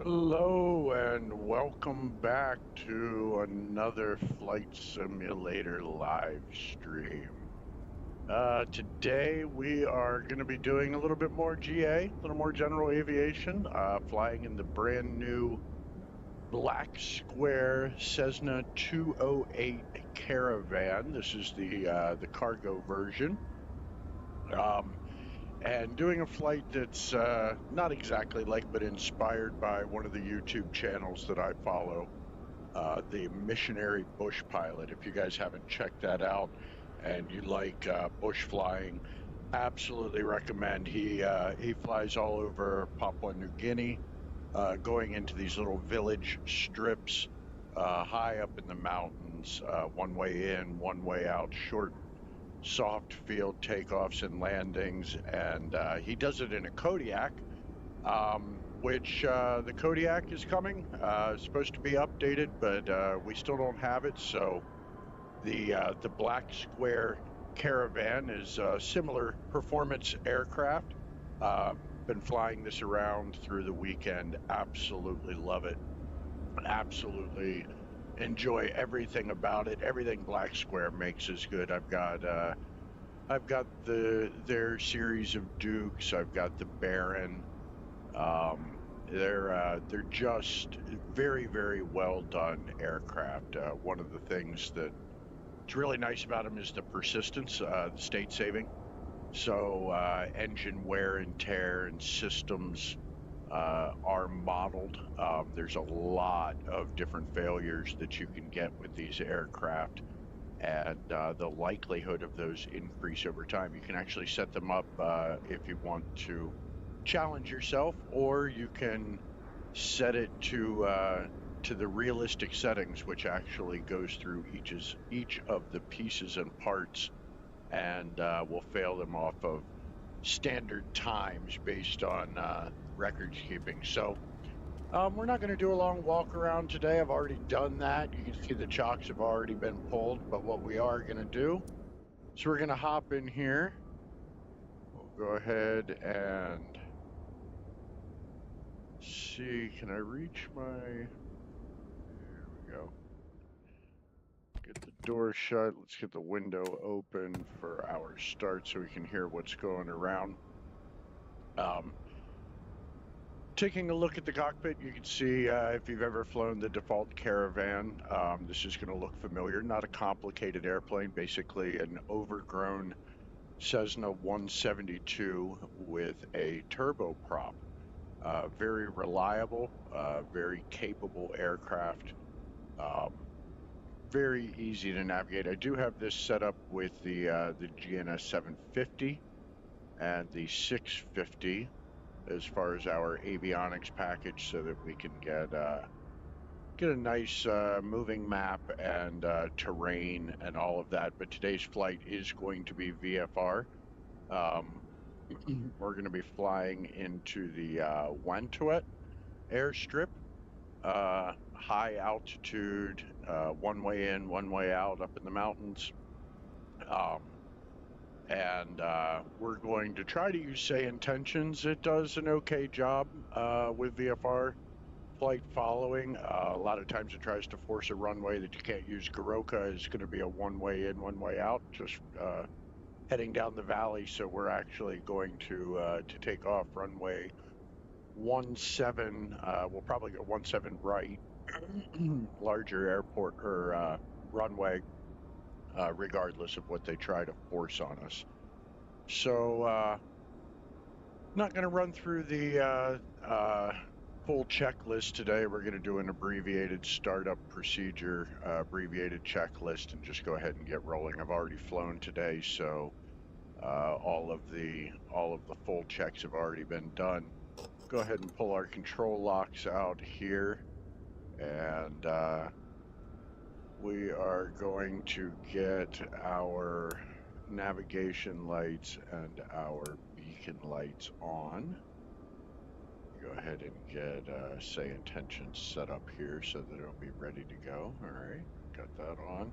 Hello and welcome back to another Flight Simulator live stream. Today we are going to be doing a little bit more GA, a little more general aviation, flying in the brand new BlackSquare Cessna 208 Caravan. This is the cargo version. Um, and doing a flight that's not exactly like, but inspired by one of the YouTube channels that I follow, the Missionary Bush Pilot. If you guys haven't checked that out and you like bush flying, absolutely recommend. He flies all over Papua New Guinea, going into these little village strips high up in the mountains, one way in, one way out, short soft field takeoffs and landings, and he does it in a Kodiak, which the Kodiak is coming. It's supposed to be updated, but we still don't have it. So the BlackSquare Caravan is a similar performance aircraft. Been flying this around through the weekend. Absolutely love it. Absolutely enjoy everything about it. Everything BlackSquare makes is good. I've got their series of Dukes. I've got the Baron. They're just very, very well done aircraft. One of the things that's really nice about them is the persistence, the state saving. So engine wear and tear and systems are modeled. There's a lot of different failures that you can get with these aircraft, and the likelihood of those increase over time. You can actually set them up if you want to challenge yourself, or you can set it to the realistic settings, which actually goes through each of the pieces and parts, and will fail them off of standard times based on records keeping. So we're not going to do a long walk around today. I've already done that. You can see the chocks have already been pulled, but what we are going to do is we're going to hop in here. We'll go ahead and see. Can I reach my... There we go. Get the door shut. Let's get the window open for our start so we can hear what's going around. Taking a look at the cockpit, you can see if you've ever flown the default Caravan, this is going to look familiar. Not a complicated airplane, basically an overgrown Cessna 172 with a turboprop. Very reliable, very capable aircraft. Very easy to navigate. I do have this set up with the GNS 750 and the 650 as far as our avionics package, so that we can get a nice moving map and terrain and all of that. But today's flight is going to be VFR. We're going to be flying into the Wantoat airstrip, high altitude, one way in, one way out, up in the mountains. And we're going to try to use SayIntentions. It does an okay job with VFR flight following. A lot of times it tries to force a runway that you can't use. Goroka is going to be a one way in, one way out, just heading down the valley. So we're actually going to take off runway 17. We'll probably go 17 right, larger airport or runway, regardless of what they try to force on us. So not going to run through the full checklist today. We're going to do an abbreviated startup procedure, abbreviated checklist, and just go ahead and get rolling. I've already flown today, so all of the full checks have already been done. Go ahead and pull our control locks out here, and we are going to get our navigation lights and our beacon lights on. Go ahead and get SayIntentions set up here so that it'll be ready to go. All right, got that on.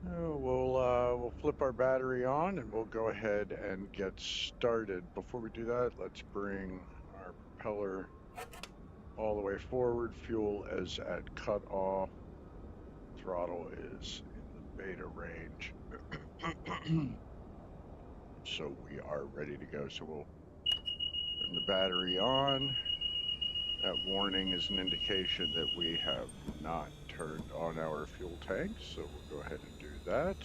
We'll flip our battery on and we'll go ahead and get started. Before we do that, let's bring our propeller all the way forward. Fuel is at cutoff. Throttle is in the beta range. So we are ready to go. So we'll turn the battery on. That warning is an indication that we have not turned on our fuel tanks. So we'll go ahead and do that.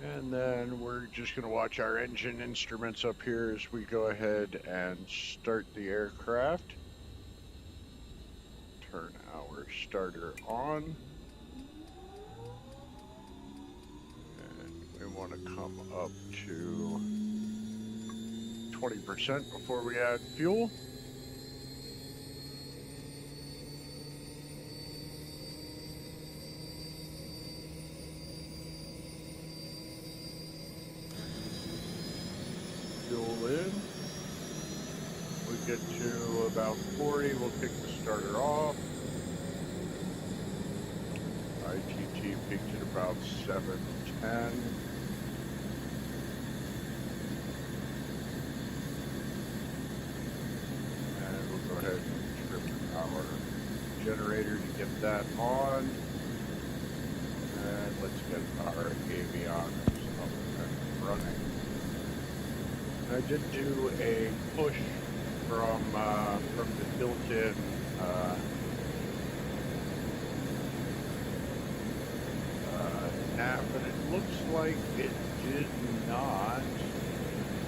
And then we're just going to watch our engine instruments up here as we go ahead and start the aircraft. Turn our starter on. And we want to come up to 20% before we add fuel. Fuel in. We get to about 40, we'll kick the starter off. ITT peaked at about 710. And we'll go ahead and trip our generator to get that on. And let's get our avionics up and running. I did do a push from the built-in nav, but it looks like it did not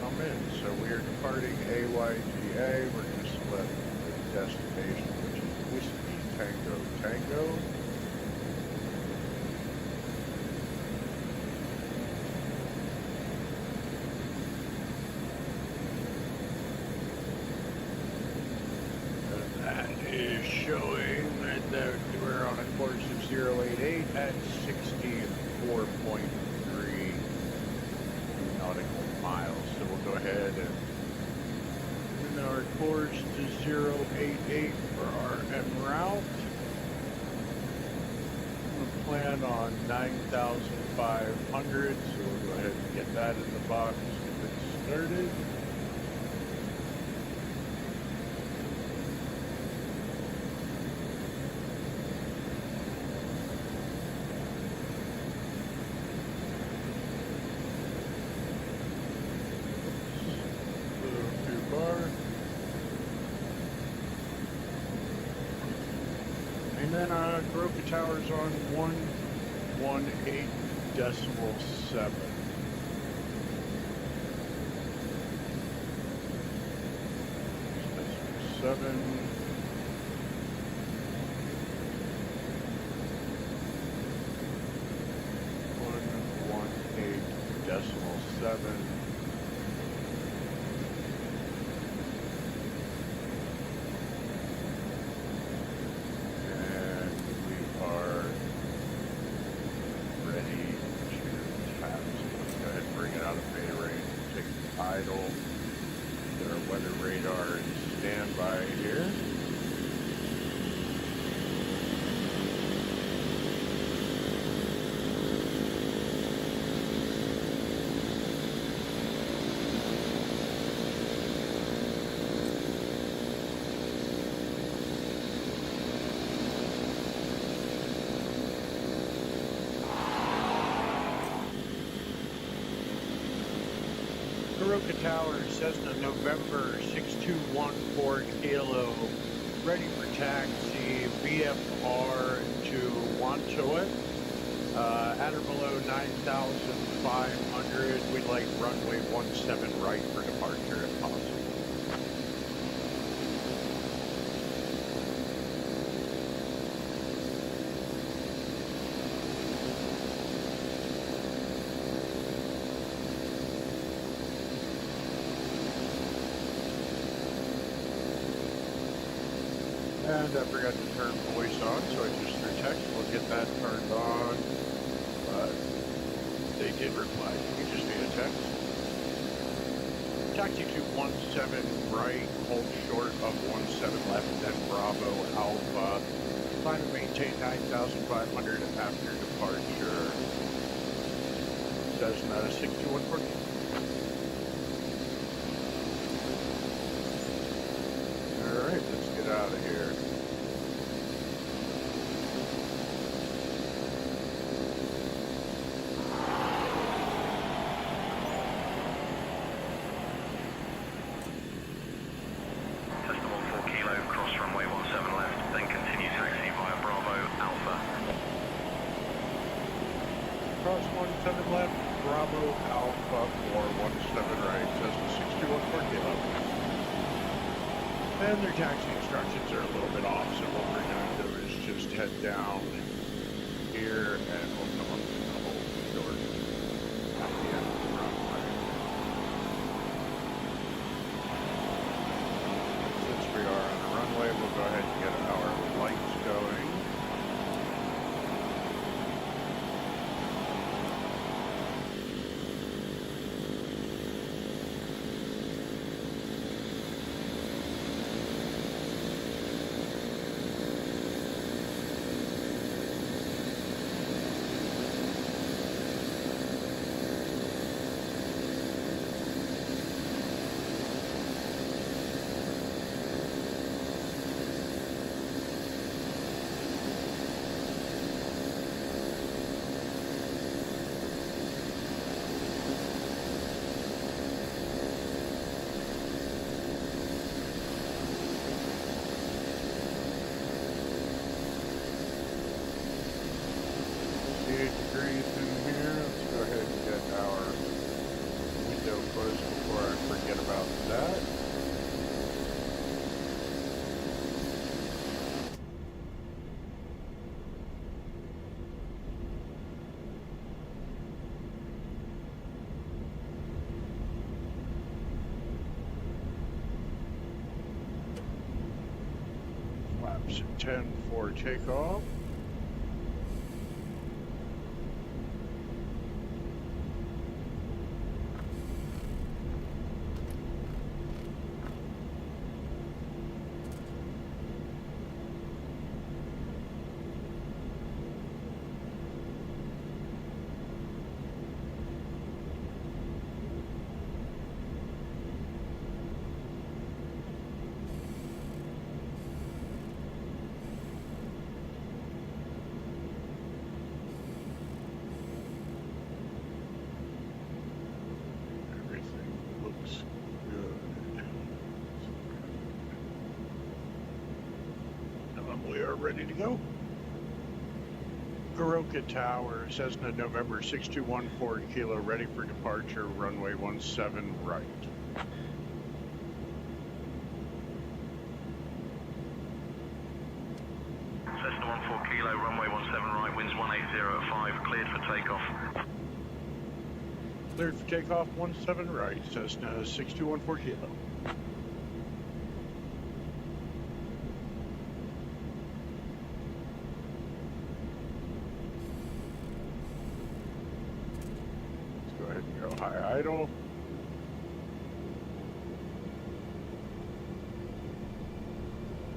come in. So we are departing AYGA. We're going to select the destination, which is Whiskey Tango Tango. Showing that we're on a course of 088 at 64.3 nautical miles. So we'll go ahead and turn our course to 088 for our en route. We'll plan on 9,500, so we'll go ahead and get that in the box, get it started. And then Goroka Tower's on 118.7. Seven. 118.7. Idle. Get our weather radar in standby here. Goroka Tower, Cessna, November 6214 Kilo, ready for taxi, VFR to Wantoat, at or below 9,500. We'd like runway 17 right for departure if possible. And I forgot to turn voice on, so I just threw text. We'll get that turned on. But they did reply. You just need a text. Taxi to 17 right, hold short of 17 left, then Bravo Alpha. Climb and maintain 9,500 after departure. Cessna 6214. And their taxi instructions are a little bit off, so what we're going to do is just head down here and we'll come up to the whole short at the end of the runway. Since we are on the runway, we'll go ahead and get our lights going. Degrees in here. Let's go ahead and get our window closed before I forget about that. Flaps at 10 for takeoff. We are ready to go. Goroka Tower, Cessna November 6214 Kilo, ready for departure, runway 17 right. Cessna 14 Kilo, runway 17 right, winds 180 at 5, cleared for takeoff. Cleared for takeoff, 17 right, Cessna 6214 Kilo. High idle.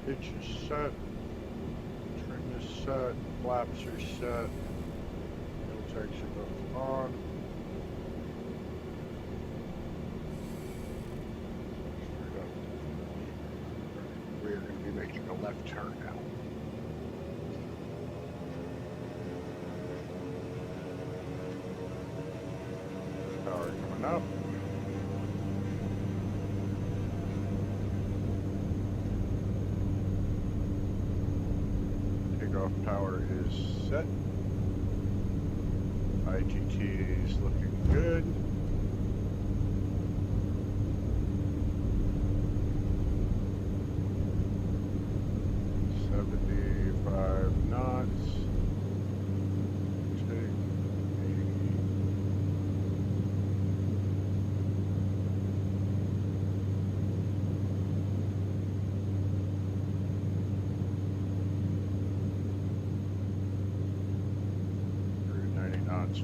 Pitch is set. Trim is set. Flaps are set. Fuel tanks are both on. We are going to be making a left turn now. Power coming up. Takeoff power is set. IGT is looking good. Knots.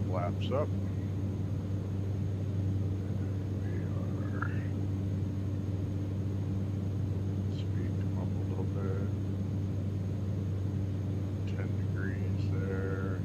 Flaps up. We are speed come up a little bit. 10 degrees there.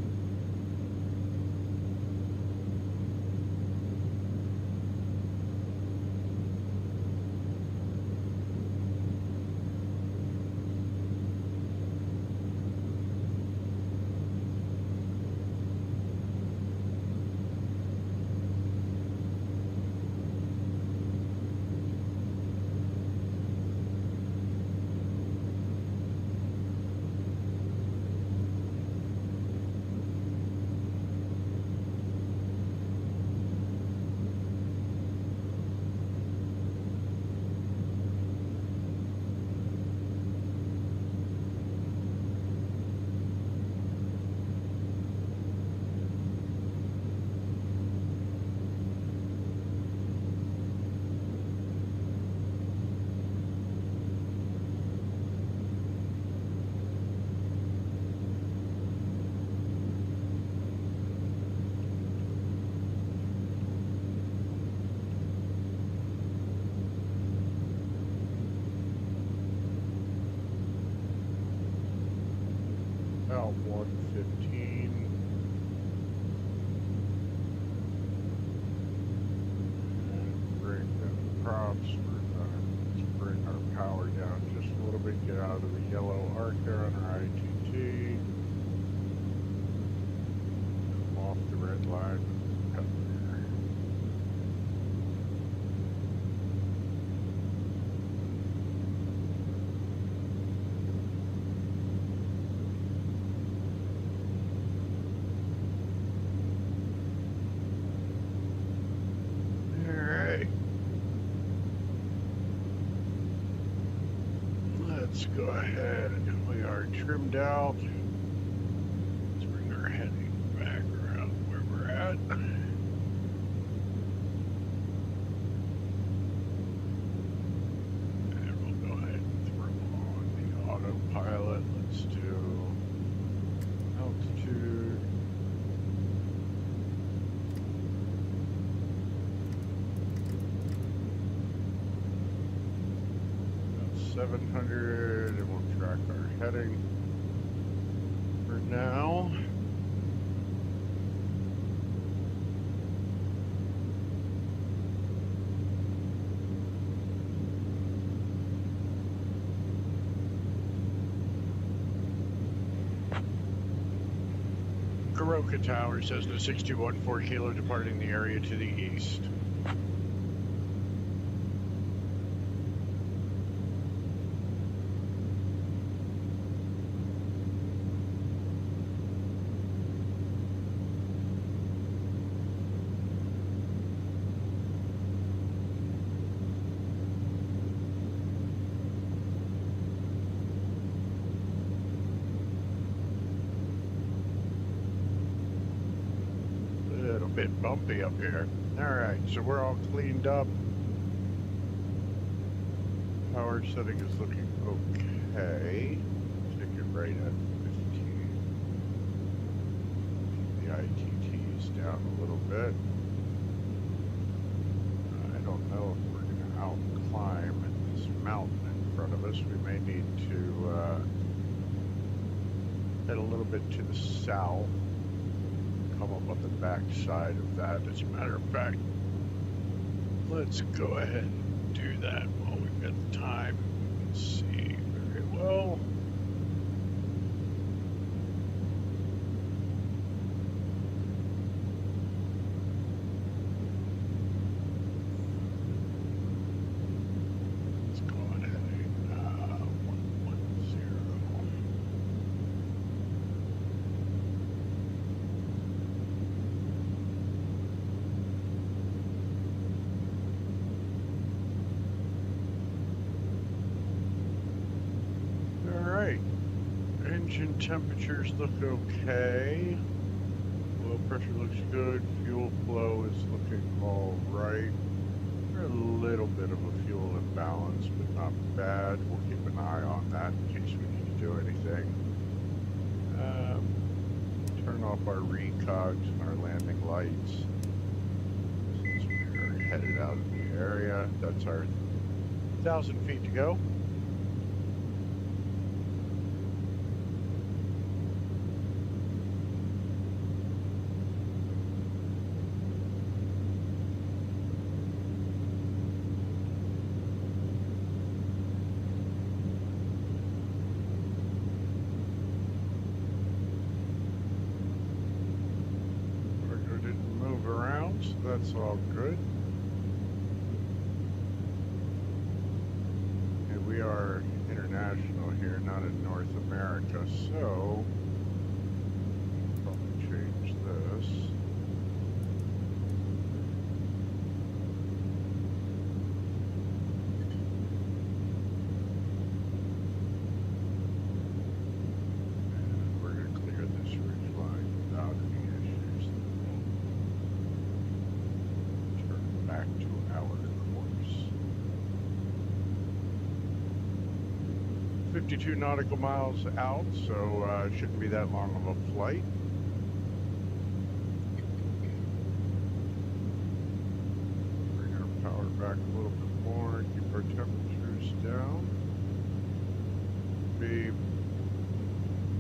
about 115. And bring the props. Let's bring our power down just a little bit. Get out of the yellow arc there on our ITT. Come off the red line. Cut there. Let's go ahead. We are trimmed out. Let's bring our heading back around where we're at. And we'll go ahead and throw on the autopilot. Let's do altitude. 700, and we'll track our heading for now. Goroka Tower, Cessna 6214 kilo, departing the area to the east. Bit bumpy up here. Alright, so we're all cleaned up. Power setting is looking okay. Take it right at 15. Keep the ITTs down a little bit. I don't know if we're going to out-climb this mountain in front of us. We may need to head a little bit to the south. Come up on the back side of that. As a matter of fact, let's go ahead and do that while we've got the time. We can see very well. Let's go on heading 110. Engine temperatures look okay. Oil pressure looks good. Fuel flow is looking all right. There's a little bit of a fuel imbalance, but not bad. We'll keep an eye on that in case we need to do anything. Turn off our recogs and our landing lights. Since we are headed out of the area, that's our 1,000 feet to go. That's all good. And we are international here, not in North America, so probably change this. And we're going to clear this ridge line without any issues. Back to our course. 52 nautical miles out, so shouldn't be that long of a flight. Bring our power back a little bit more, keep our temperatures down. Be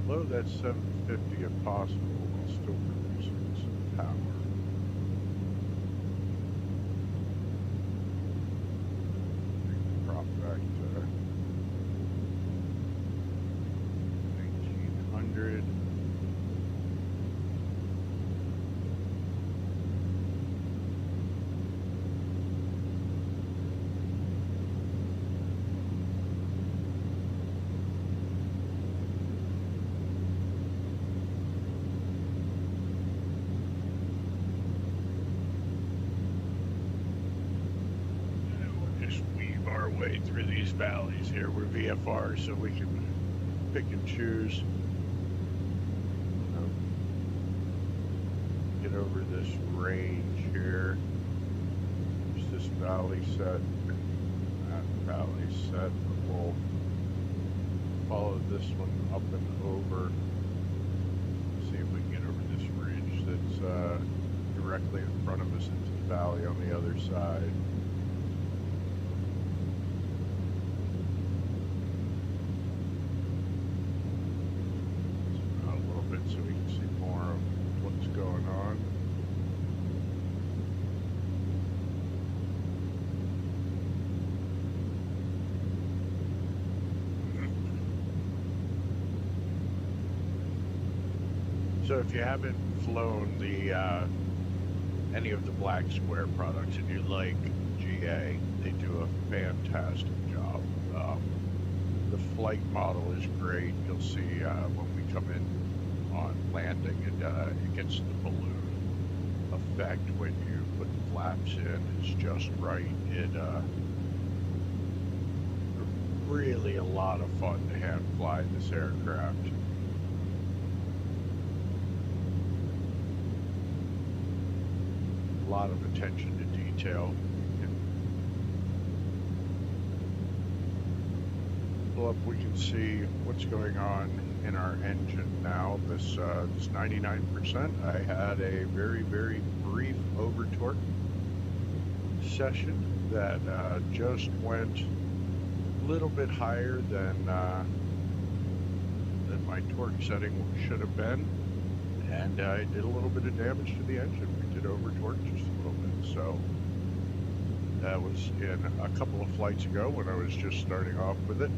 below that 750. 50 if possible, while still producing some power. Drop back to 1900. Way through these valleys here. We're VFR, so we can pick and choose. Get over this range here. There's this valley set, that valley set. We'll follow this one up and over. See if we can get over this ridge that's directly in front of us into the valley on the other side. So we can see more of what's going on. So if you haven't flown the any of the BlackSquare products and you like GA, they do a fantastic job. The flight model is great. You'll see when we come in on landing, it gets the balloon effect when you put the flaps in. It's just right. It really a lot of fun to hand fly this aircraft. A lot of attention to detail. Pull up, we can see what's going on in our engine now. This 99%. I had a very, very brief over torque session that just went a little bit higher than my torque setting should have been, and I did a little bit of damage to the engine. We did over torque just a little bit. So that was in a couple of flights ago when I was just starting off with it.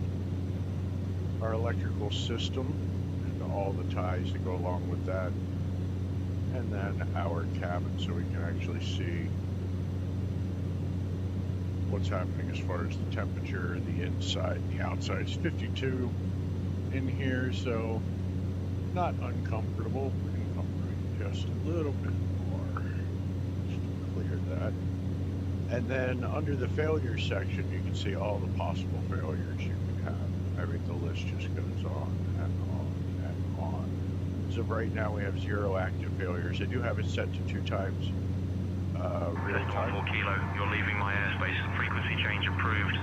Our electrical system and all the ties that go along with that, and then our cabin, so we can actually see what's happening as far as the temperature, the inside, the outside. It's 52 in here, so not uncomfortable. We can come right just a little bit more just to clear that. And then under the failure section, you can see all the possible failures you can have. I mean, the list just goes on and on and on. So right now we have 0 active failures. I do have it set to 2 times real time. 4 kilo, you're leaving my airspace. Frequency change approved.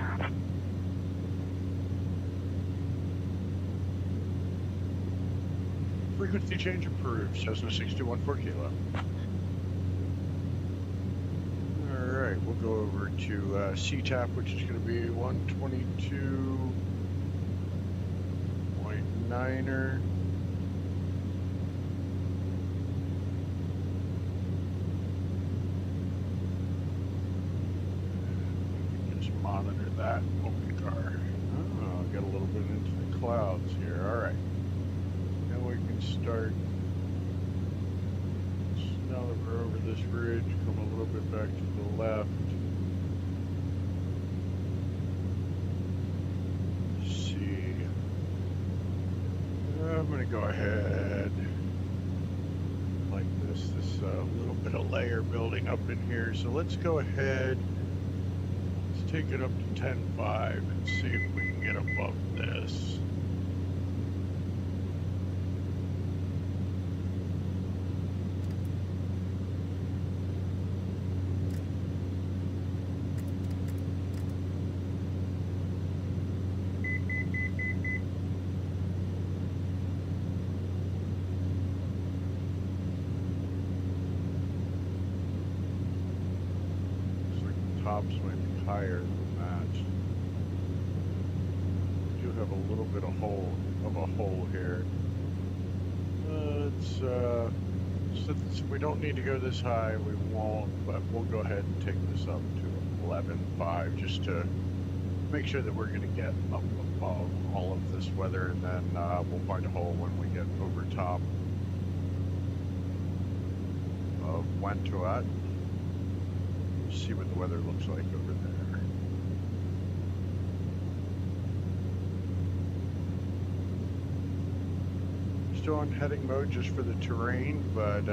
Frequency change approved. Cessna 6214 kilo. All right, we'll go over to CTAP, which is going to be 122.9er. Monitor that. Oh, got a little bit into the clouds here. All right. Now we can start. Now that we're over this ridge, come a little bit back to the left. Let's see. I'm going to go ahead like this. This little bit of layer building up in here. So let's go ahead. Take it up to 10.5 and see if we can get above this. Looks like the tops might be higher than that. We do have a little bit of a hole here. Since we don't need to go this high, we won't, but we'll go ahead and take this up to 11.5 just to make sure that we're going to get up above all of this weather, and then we'll find a hole when we get over top of Wantoat. See what the weather looks like over there. Still on heading mode just for the terrain, but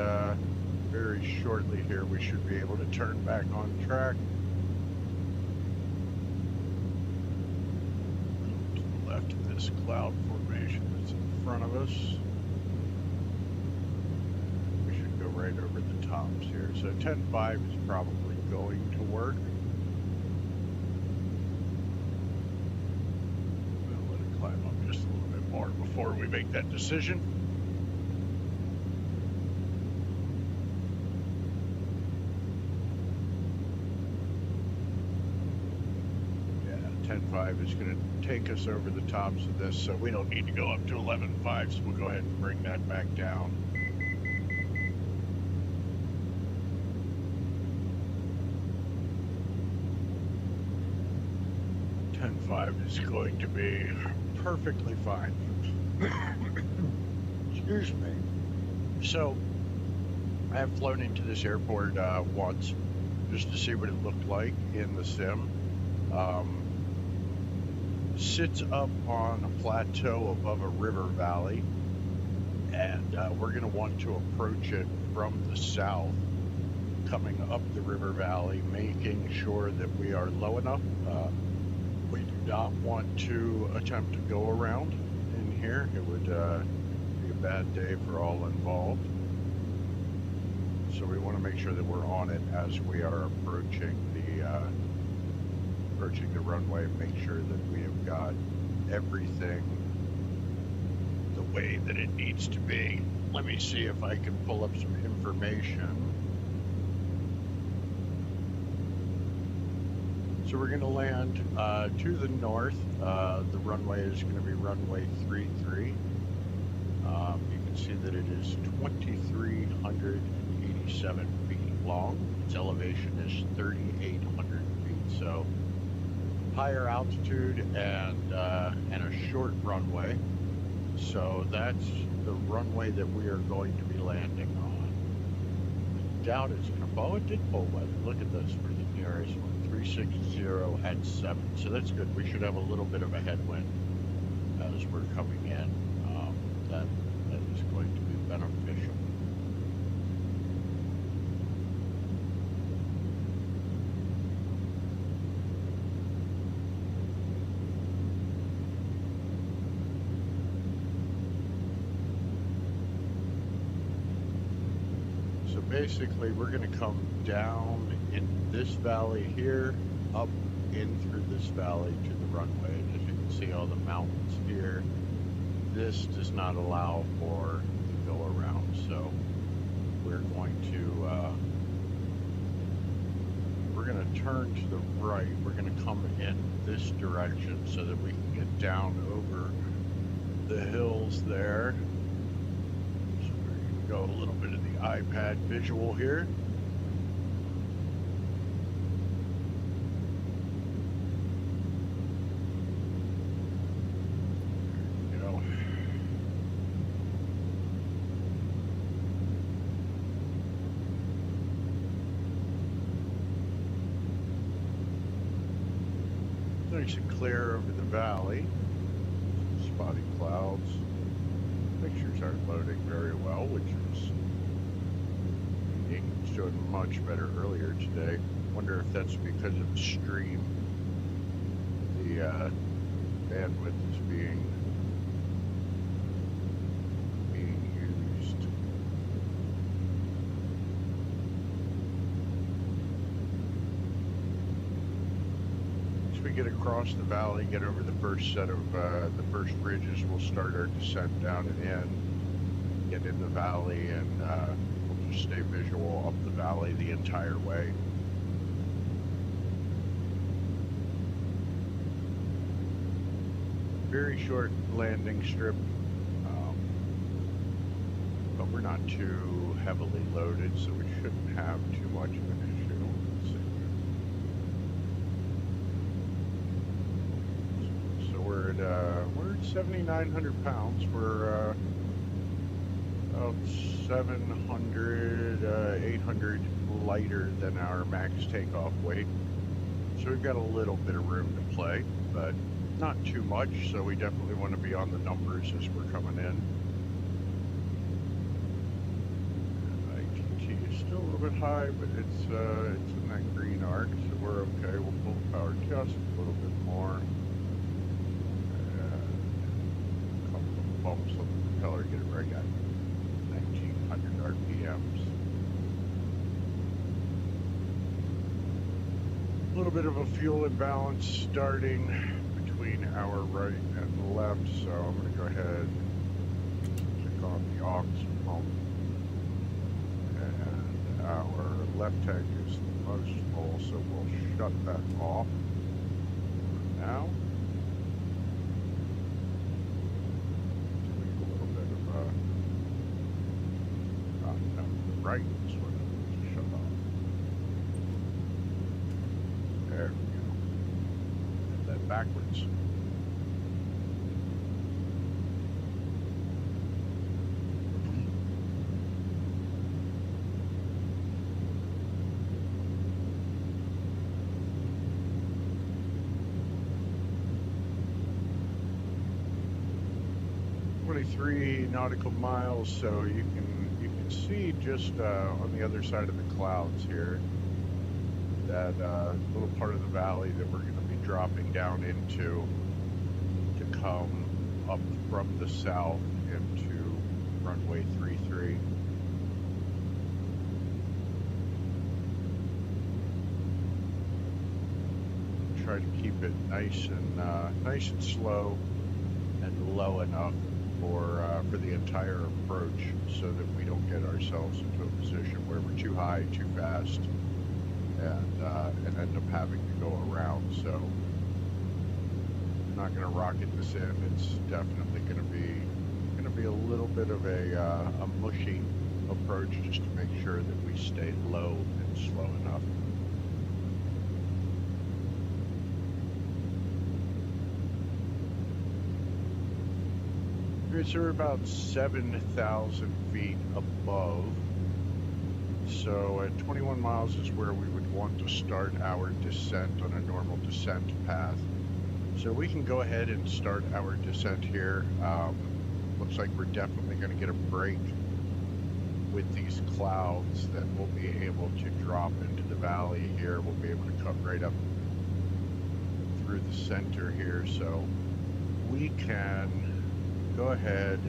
very shortly here we should be able to turn back on track. To the left of this cloud formation that's in front of us. We should go right over the tops here. So 10.5 is probably going to work. We'll let it climb up just a little bit more before we make that decision. Yeah, 10.5 is going to take us over the tops of this, so we don't need to go up to 11.5, so we'll go ahead and bring that back down. 10.5 is going to be perfectly fine. Excuse me. So, I have flown into this airport once, just to see what it looked like in the sim. Sits up on a plateau above a river valley, and we're going to want to approach it from the south, coming up the river valley, making sure that we are low enough. We do not want to attempt to go around in here. It would be a bad day for all involved. So we want to make sure that we're on it as we are approaching the runway. Make sure that we have got everything the way that it needs to be. Let me see if I can pull up some information. So we're going to land to the north. The runway is going to be runway 33. You can see that it is 2,387 feet long. Its elevation is 3,800 feet. So higher altitude and a short runway. So that's the runway that we are going to be landing on. I doubt it's going to fall. It did pull weather. Look at this for the nearest one. 360 at 7, so that's good. We should have a little bit of a headwind as we're coming in. That is going to be beneficial. So basically, we're going to come down in this valley here, up in through this valley to the runway. And as you can see, all the mountains here, this does not allow for the go around. So we're going to turn to the right. We're going to come in this direction so that we can get down over the hills there. So we're going to go a little bit of the iPad visual here. Nice and clear over the valley. Spotty clouds. Pictures aren't loading very well, which is unique. It's doing much better earlier today. Wonder if that's because of the stream. The bandwidth is being used. We get across the valley, get over the first set of the first ridges, we'll start our descent down and in, get in the valley, and we'll just stay visual up the valley the entire way. Very short landing strip. we're not too heavily loaded, so we shouldn't have too much of an issue. Let's see. So we're at 7,900 pounds. We're about 700, 800 lighter than our max takeoff weight. So we've got a little bit of room to play, but not too much. So we definitely want to be on the numbers as we're coming in. Still a little bit high, but it's in that green arc, so we're okay. We'll pull the power just a little bit more. And a couple of bumps on the propeller, get it right at 1900 RPMs. A little bit of a fuel imbalance starting between our right and left, so I'm going to go ahead and click on the aux pump. Our left tank is the most full, so we'll shut that off for now. Doing a little bit of no, the right is what it was to shut off. There we go. And then backwards. 23 nautical miles, so you can see just on the other side of the clouds here that little part of the valley that we're going to be dropping down into to come up from the south into runway 33. Try to keep it nice and slow and low enough for the entire approach, so that we don't get ourselves into a position where we're too high, too fast, and end up having to go around. So I'm not going to rocket this in. It's definitely going to be a little bit of a mushy approach, just to make sure that we stay low and slow enough. So we're about 7,000 feet above. So at 21 miles is where we would want to start our descent on a normal descent path. So we can go ahead and start our descent here. Looks like we're definitely going to get a break with these clouds that we'll be able to drop into the valley here. We'll be able to cut right up through the center here. So we can go ahead.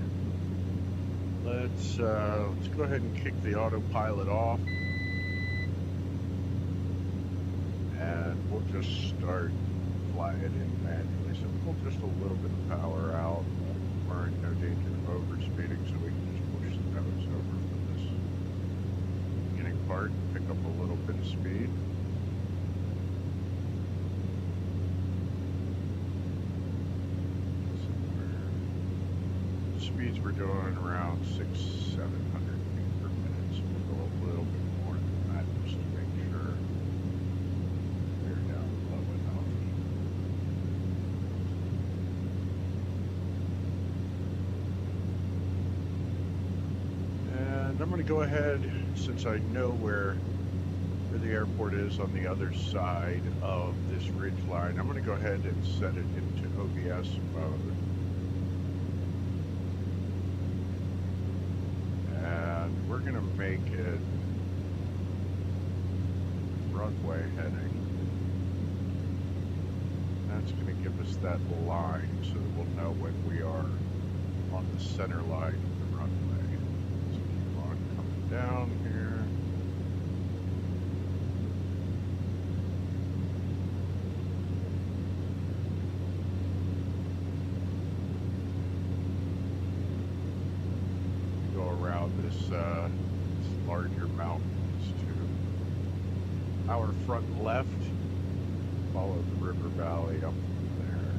Let's go ahead and kick the autopilot off, and we'll just start flying it in manually. So pull just a little bit of power out. We're in no danger of overspeeding, so we can just push the nose over for this beginning part, pick up a little bit of speed. Speeds we're doing around 600-700 feet per minute, so we'll go a little bit more than that just to make sure we're down low enough. And I'm going to go ahead, since I know where the airport is on the other side of this ridge line, I'm going to go ahead and set it into OBS mode. We're going to make it runway heading. That's going to give us that line so that we'll know when we are on the center line of the runway. So keep on coming down here. Around this larger mountains to our front left, follow the river valley up from there.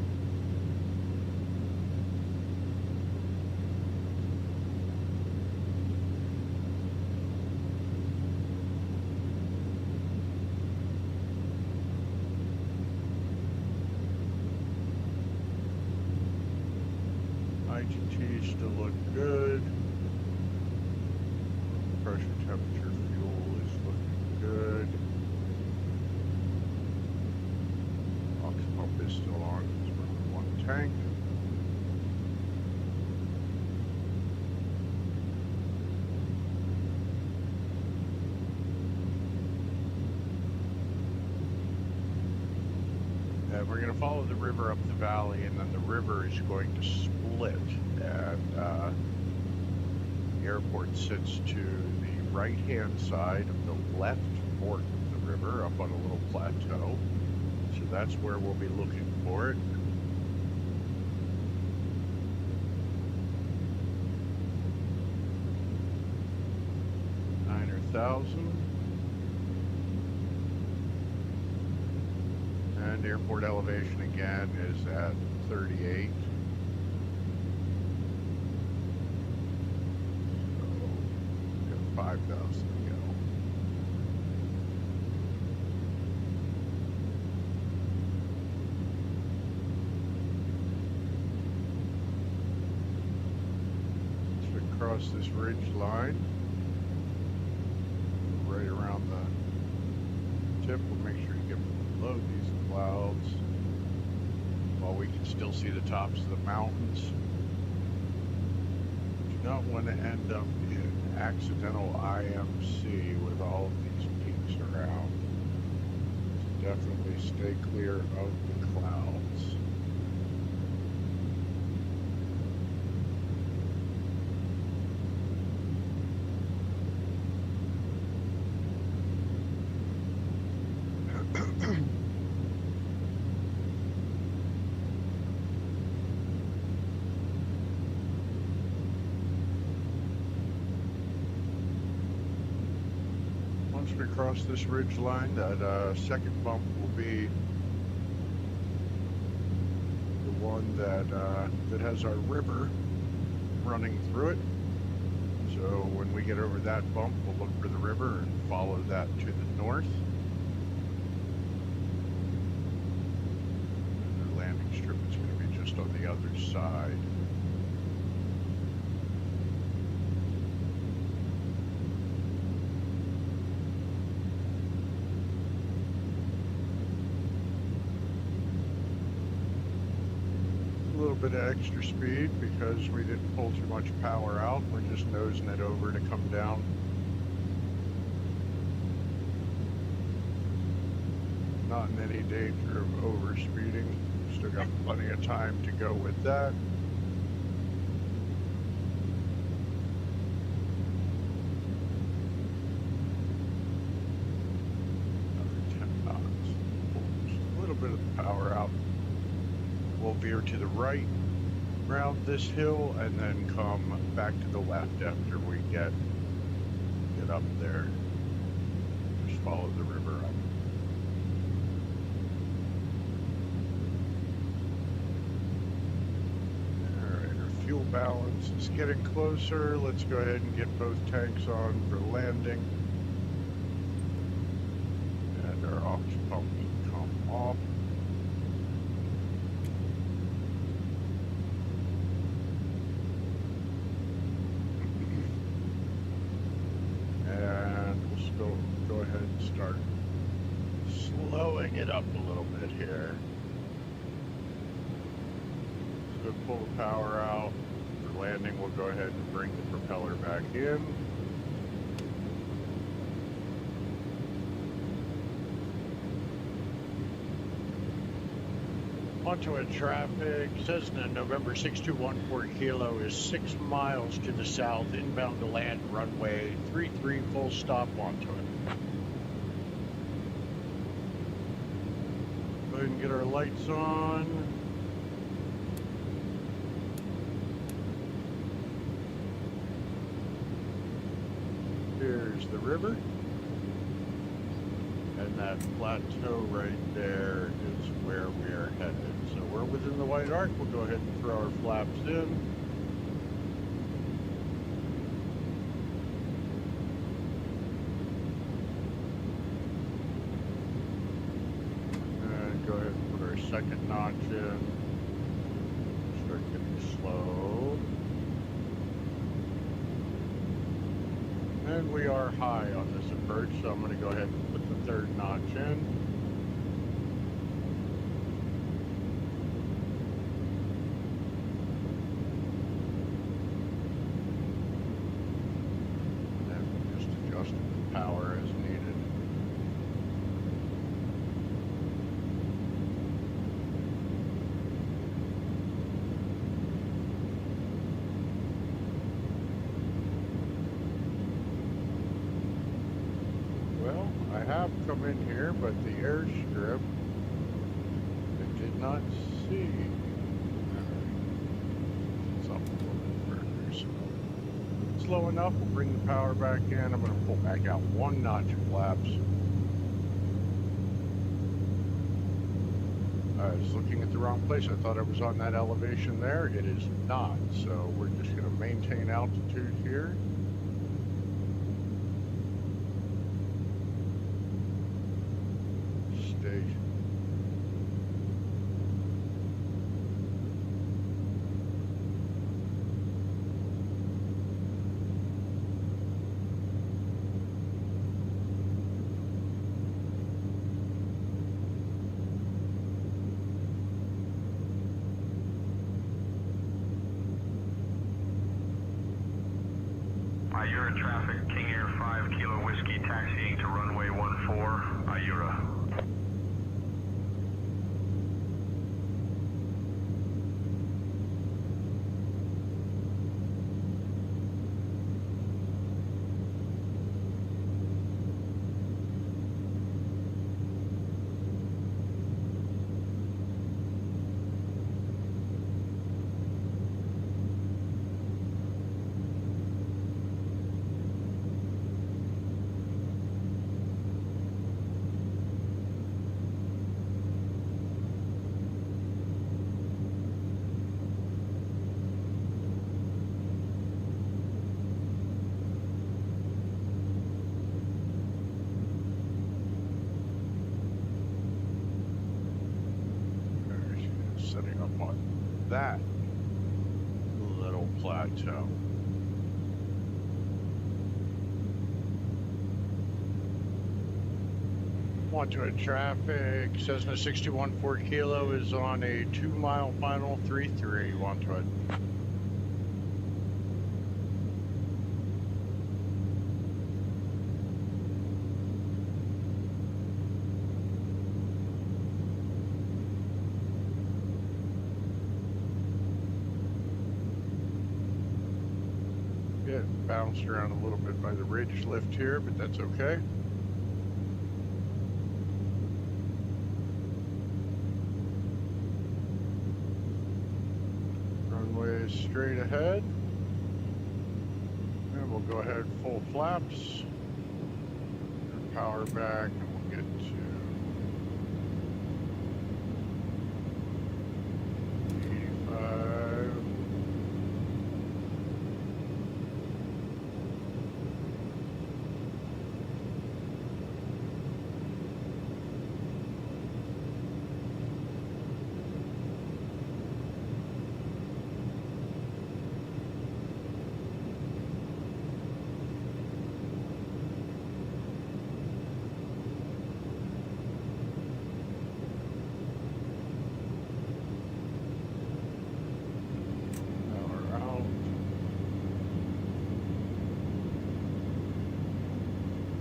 ITT still look good. Pressure, temperature, fuel is looking good. Ox pump is still on. It's running one tank. We're going to follow the river up the valley, and then the river is going to split, and the airport sits to the right-hand side of the left fork of the river up on a little plateau. So that's where we'll be looking for it. $9,000. And airport elevation again is at 38. So we got 5,000 to go. Once we cross this ridge line, right around the tip, we'll make sure to get below these clouds while we can still see the tops of the mountains. Do not want to end up in accidental IMC with all of these peaks around. So definitely stay clear of the clouds. Once we cross this ridge line, that second bump will be the one that has our river running through it. So when we get over that bump, we'll look for the river and follow that to the north. And the landing strip is going to be just on the other side. A little bit of extra speed because we didn't pull too much power out. We're just nosing it over to come down. Not in any danger of overspeeding. Still got plenty of time to go with that. Another 10 knots. Pull just a little bit of the power out. We'll veer to the right around this hill and then come back to the left after we get up there. Just follow the river up. Alright, our fuel balance is getting closer. Let's go ahead and get both tanks on for landing. And our aux pump can come off. Go ahead and start slowing it up a little bit here. So pull the power out. For landing, we'll go ahead and bring the propeller back in. Wantoat traffic, Cessna November 6214 Kilo is 6 miles to the south, inbound to land runway 33 full stop Wantoat. Go ahead and get our lights on. Here's the river. And that plateau right there is where we are headed. So we're within the white arc. We'll go ahead and throw our flaps in. And go ahead and put our second notch in. Start getting slow. And we are high on this approach, so I'm going to go ahead and put the third notch in. And just adjusting the power as needed. I have come in here, but the airstrip I did not see. It's up a little bit further, so slow enough. We'll bring the power back in. I'm going to pull back out one notch of flaps. I was looking at the wrong place. I thought I was on that elevation there. It is not. So we're just going to maintain altitude here. You're in traffic, King Air 5 Kilo Whiskey, taxiing to runway 14, Ayura. Setting up on that little plateau. Wantoat traffic, Cessna 6214 Kilo is on a 2-mile final 3-3, Wantoat. Bounced around a little bit by the ridge lift here, but that's okay. Runway is straight ahead. And we'll go ahead full flaps. And power back, and we'll get to 85.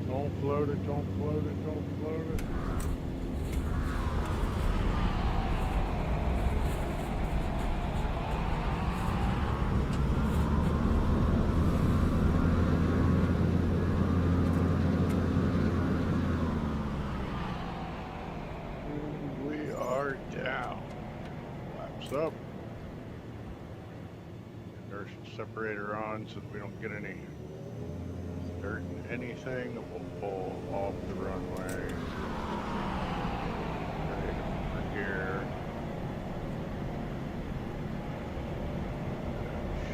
Don't float it, don't float it, don't float it. And we are down. Flaps up. Inertial separator on so that we don't get any dirt in anything. We'll pull off the runway right over here.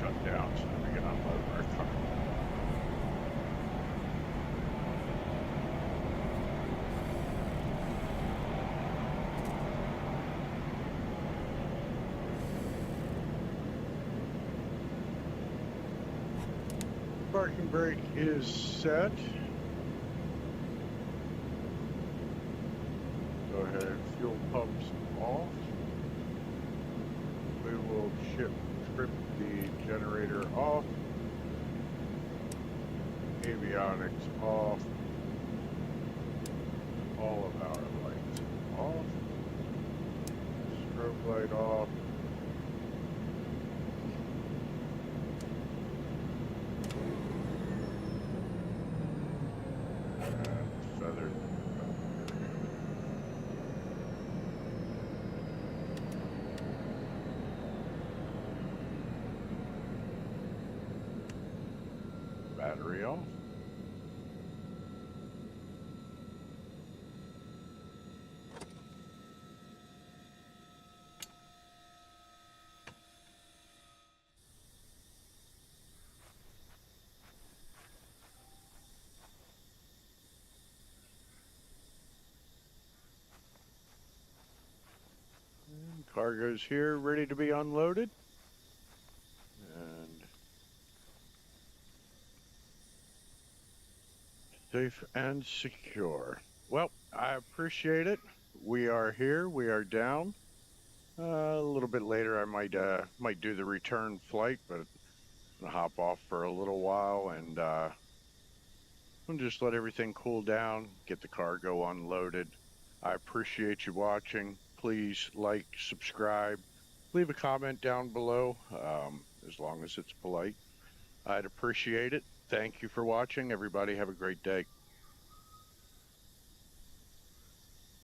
Shut down so that we can unload our car. parking brake is set. Go ahead, fuel pumps off. We will strip the generator off. Avionics off. All of our lights off. Strobe light off. And feathered. Battery off. And cargo's here, ready to be unloaded. And safe and secure. Well, I appreciate it. We are here. We are down. A little bit later, I might do the return flight, but I'm gonna hop off for a little while and just let everything cool down, get the cargo unloaded. I appreciate you watching. Please like, subscribe, leave a comment down below, as long as it's polite. I'd appreciate it. Thank you for watching. Everybody have a great day.